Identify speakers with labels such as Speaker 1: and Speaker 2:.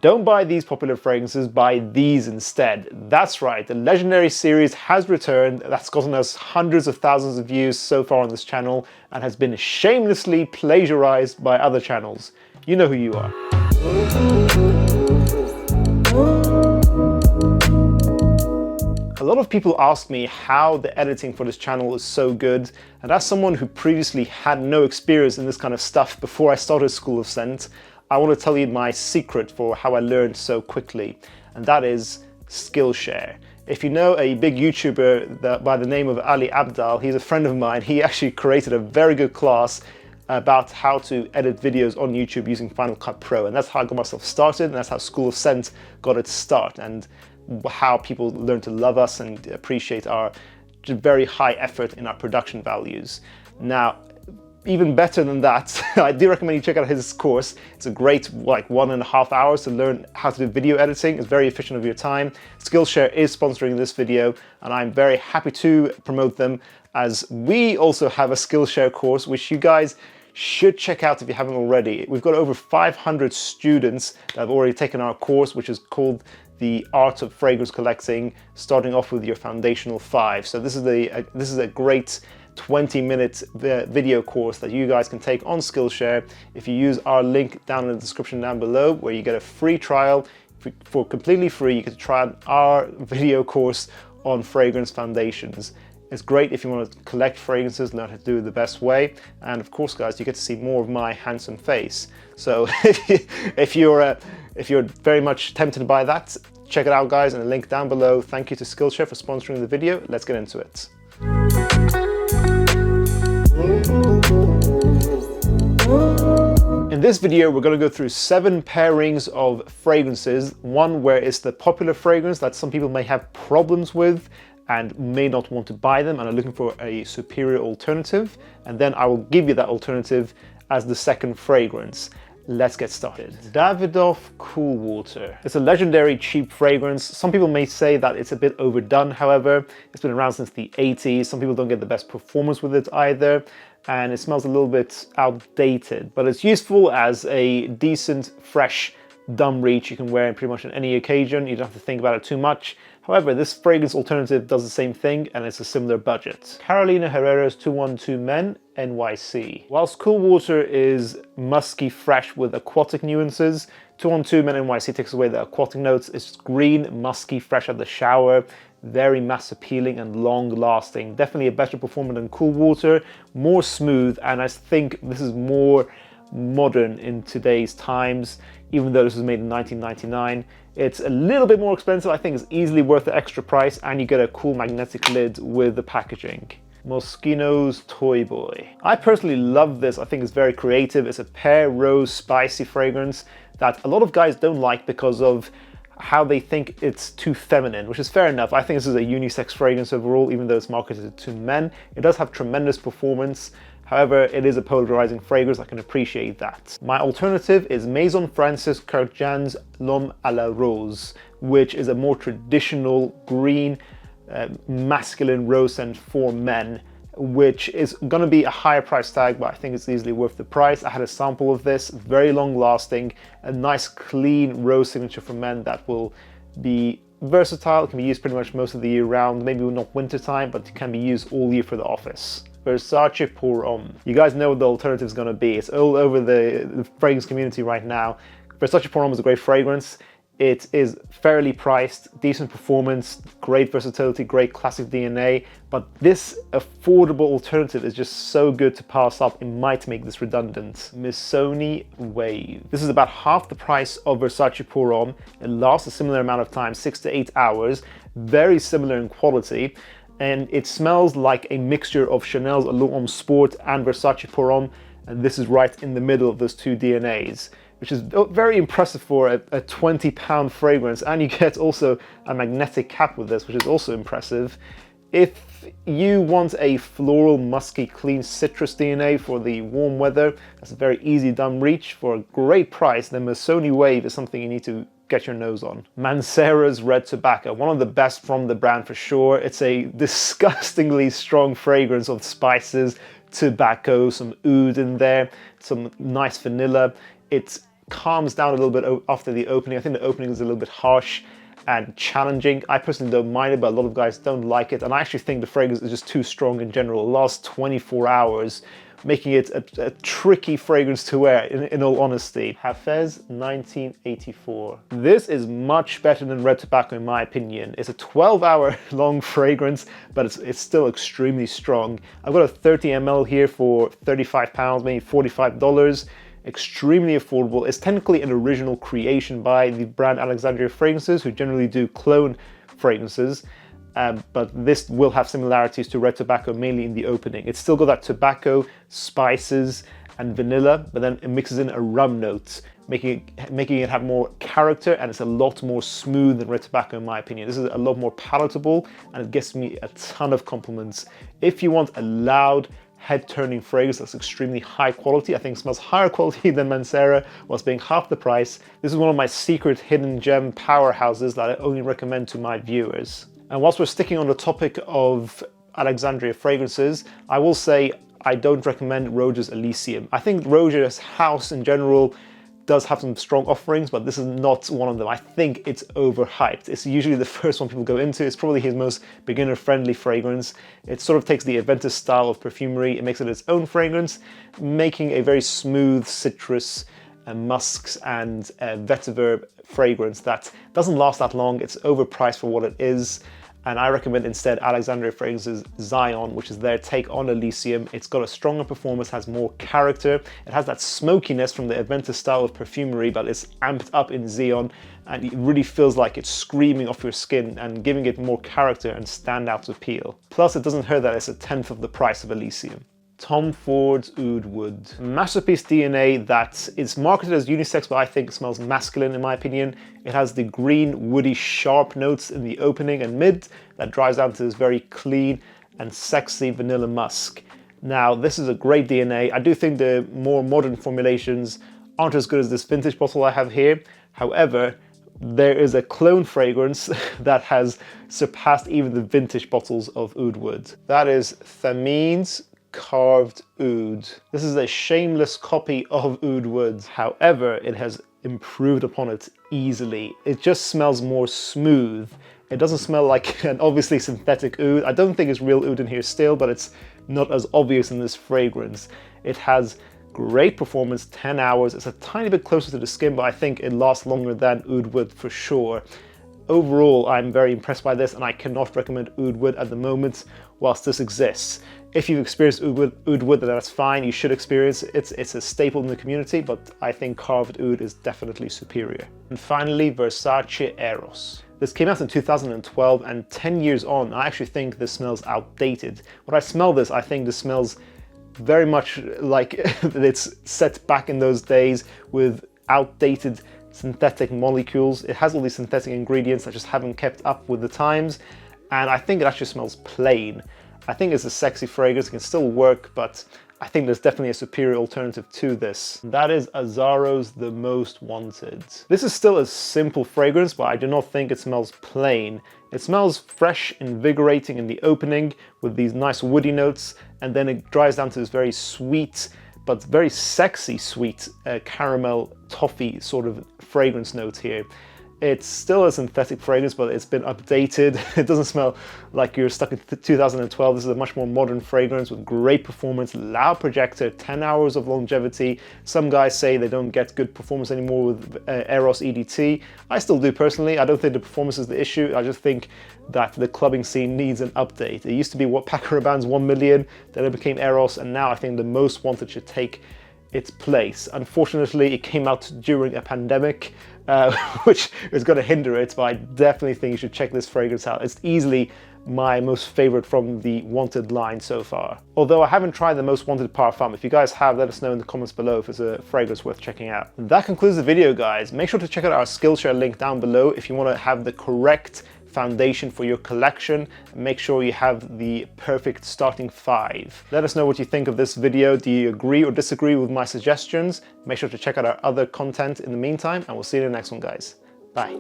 Speaker 1: Don't buy these popular fragrances, buy these instead. That's right, the legendary series has returned. That's gotten us hundreds of thousands of views so far on this channel and has been shamelessly plagiarized by other channels. You know who you are. A lot of people ask me how the editing for this channel is so good, and as someone who previously had no experience in this kind of stuff before I started School of Scent, I want to tell you my secret for how I learned so quickly, and that is Skillshare. If you know a big YouTuber by the name of Ali Abdal, he's a friend of mine. He actually created a very good class about how to edit videos on YouTube using Final Cut Pro, and that's how I got myself started, and that's how School of Scent got its start, and how people learn to love us and appreciate our very high effort in our production values. Now, even better than that, I do recommend you check out his course. It's a great, like 1.5 hours to learn how to do video editing. It's very efficient of your time. Skillshare is sponsoring this video, and I'm very happy to promote them, as we also have a Skillshare course, which you guys should check out if you haven't already. We've got over 500 students that have already taken our course, which is called The Art of Fragrance Collecting, starting off with your foundational 5. So this is a great 20-minute video course that you guys can take on Skillshare if you use our link down in the description down below, where you get a free trial. For completely free, you can try out our video course on fragrance foundations. It's great if you want to collect fragrances, learn how to do it the best way, and of course guys, you get to see more of my handsome face. So if you're very much tempted by that, check it out guys, and a link down below. Thank you to Skillshare for sponsoring the video. Let's get into it. In this video, we're going to go through 7 pairings of fragrances. One where it's the popular fragrance that some people may have problems with and may not want to buy them and are looking for a superior alternative. And then I will give you that alternative as the second fragrance. Let's get started. Davidoff Cool Water. It's a legendary cheap fragrance. Some people may say that it's a bit overdone, however. It's been around since the 80s. Some people don't get the best performance with it either, and it smells a little bit outdated, but it's useful as a decent, fresh dumb reach you can wear in pretty much on any occasion. You don't have to think about it too much. However, this fragrance alternative does the same thing, and it's a similar budget. Carolina Herrera's 212 Men NYC. Whilst Cool Water is musky fresh with aquatic nuances, 212 Men NYC takes away the aquatic notes. It's green, musky, fresh at the shower, very mass appealing and long lasting. Definitely a better performer than Cool Water, more smooth, and I think this is more modern in today's times, even though this was made in 1999. It's a little bit more expensive. I think it's easily worth the extra price, and you get a cool magnetic lid with the packaging. Moschino Toy Boy. I personally love this. I think it's very creative. It's a pear rose spicy fragrance that a lot of guys don't like because of how they think it's too feminine, which is fair enough. I think this is a unisex fragrance overall, even though it's marketed to men. It does have tremendous performance. However, it is a polarizing fragrance. I can appreciate that. My alternative is Maison Francis Kurkdjian's L'Homme à la Rose, which is a more traditional green, masculine rose scent for men, which is going to be a higher price tag, but I think it's easily worth the price. I had a sample of this, very long lasting, a nice clean rose signature for men that will be versatile. It can be used pretty much most of the year round, maybe not winter time, but it can be used all year for the office. Versace Pour Homme. You guys know what the alternative is going to be. It's all over the fragrance community right now. Versace Pour Homme is a great fragrance. It is fairly priced, decent performance, great versatility, great classic DNA, but this affordable alternative is just so good to pass up, it might make this redundant. Missoni Wave. This is about half the price of Versace Pour Homme. It lasts a similar amount of time, 6 to 8 hours, very similar in quality, and it smells like a mixture of Chanel's L'Homme Sport and Versace Pour Homme, and this is right in the middle of those two DNAs, which is very impressive for a 20-pound fragrance. And you get also a magnetic cap with this, which is also impressive. If you want a floral, musky, clean citrus DNA for the warm weather, that's a very easy dumb reach for a great price, then Missoni Wave is something you need to get your nose on. Mancera's Red Tobacco, one of the best from the brand for sure. It's a disgustingly strong fragrance of spices, tobacco, some oud in there, some nice vanilla. It's calms down a little bit after the opening. I think the opening is a little bit harsh and challenging. I personally don't mind it, but a lot of guys don't like it. And I actually think the fragrance is just too strong in general. It lasts 24 hours, making it a tricky fragrance to wear, in all honesty. Hafez 1984. This is much better than Red Tobacco in my opinion. It's a 12-hour long fragrance, but it's still extremely strong. I've got a 30 ml here for £35, maybe $45. Extremely affordable. It's technically an original creation by the brand Alexandria fragrances, who generally do clone fragrances. But this will have similarities to Red Tobacco, mainly in the opening. It's still got that tobacco, spices, and vanilla, but then it mixes in a rum note, making it have more character, and it's a lot more smooth than Red Tobacco in my opinion. This is a lot more palatable, and it gets me a ton of compliments. If you want a loud, head-turning fragrance that's extremely high quality, I think it smells higher quality than Mancera whilst being half the price. This is one of my secret hidden gem powerhouses that I only recommend to my viewers. And whilst we're sticking on the topic of Alexandria fragrances, I will say I don't recommend Roja's Elysium. I think Roja's house in general does have some strong offerings, but this is not one of them. I think it's overhyped. It's usually the first one people go into. It's probably his most beginner-friendly fragrance. It sort of takes the Aventus style of perfumery, it makes it its own fragrance, making a very smooth citrus, musks and vetiver fragrance that doesn't last that long. It's overpriced for what it is. And I recommend instead Alexandria Fragrances Zion, which is their take on Elysium. It's got a stronger performance, has more character. It has that smokiness from the Aventus style of perfumery, but it's amped up in Zion, and it really feels like it's screaming off your skin and giving it more character and standout appeal. Plus, it doesn't hurt that it's a tenth of the price of Elysium. Tom Ford Oud Wood. Masterpiece DNA that is marketed as unisex, but I think smells masculine in my opinion. It has the green, woody, sharp notes in the opening and mid that drives down to this very clean and sexy vanilla musk. Now, this is a great DNA. I do think the more modern formulations aren't as good as this vintage bottle I have here. However, there is a clone fragrance that has surpassed even the vintage bottles of Oud Wood. That is Thameen's Carved Oud. This is a shameless copy of Oud Wood. However, it has improved upon it easily. It just smells more smooth. It doesn't smell like an obviously synthetic oud. I don't think it's real oud in here still, but it's not as obvious in this fragrance. It has great performance, 10 hours. It's a tiny bit closer to the skin, but I think it lasts longer than Oud Wood for sure. Overall, I'm very impressed by this, and I cannot recommend Oud Wood at the moment whilst this exists. If you've experienced Oud Wood, then that's fine. You should experience it. It's a staple in the community, but I think Carved Oud is definitely superior. And finally, Versace Eros. This came out in 2012, and 10 years on, I actually think this smells outdated. When I smell this, I think this smells very much like it's set back in those days with outdated synthetic molecules. It has all these synthetic ingredients that just haven't kept up with the times, and I think it actually smells plain. I think it's a sexy fragrance, it can still work, but I think there's definitely a superior alternative to this. That is Azzaro's The Most Wanted. This is still a simple fragrance, but I do not think it smells plain. It smells fresh, invigorating in the opening with these nice woody notes, and then it dries down to this very sweet, but very sexy sweet caramel toffee sort of fragrance note here. It's still a synthetic fragrance, but it's been updated. It doesn't smell like you're stuck in 2012. This is a much more modern fragrance with great performance, loud projector, 10 hours of longevity. Some guys say they don't get good performance anymore with Eros EDT. I still do personally. I don't think the performance is the issue. I just think that the clubbing scene needs an update. It used to be what Paco Rabanne's 1 million, then it became Eros, and now I think The Most Wanted should take its place. Unfortunately, it came out during a pandemic, which is going to hinder it, but I definitely think you should check this fragrance out. It's easily my most favorite from the Wanted line so far. Although I haven't tried the Most Wanted Parfum. If you guys have, let us know in the comments below if it's a fragrance worth checking out. That concludes the video, guys. Make sure to check out our Skillshare link down below if you want to have the correct foundation for your collection. Make sure you have the perfect starting 5. Let us know what you think of this video. Do you agree or disagree with my suggestions? Make sure to check out our other content in the meantime, and we'll see you in the next one, guys. Bye.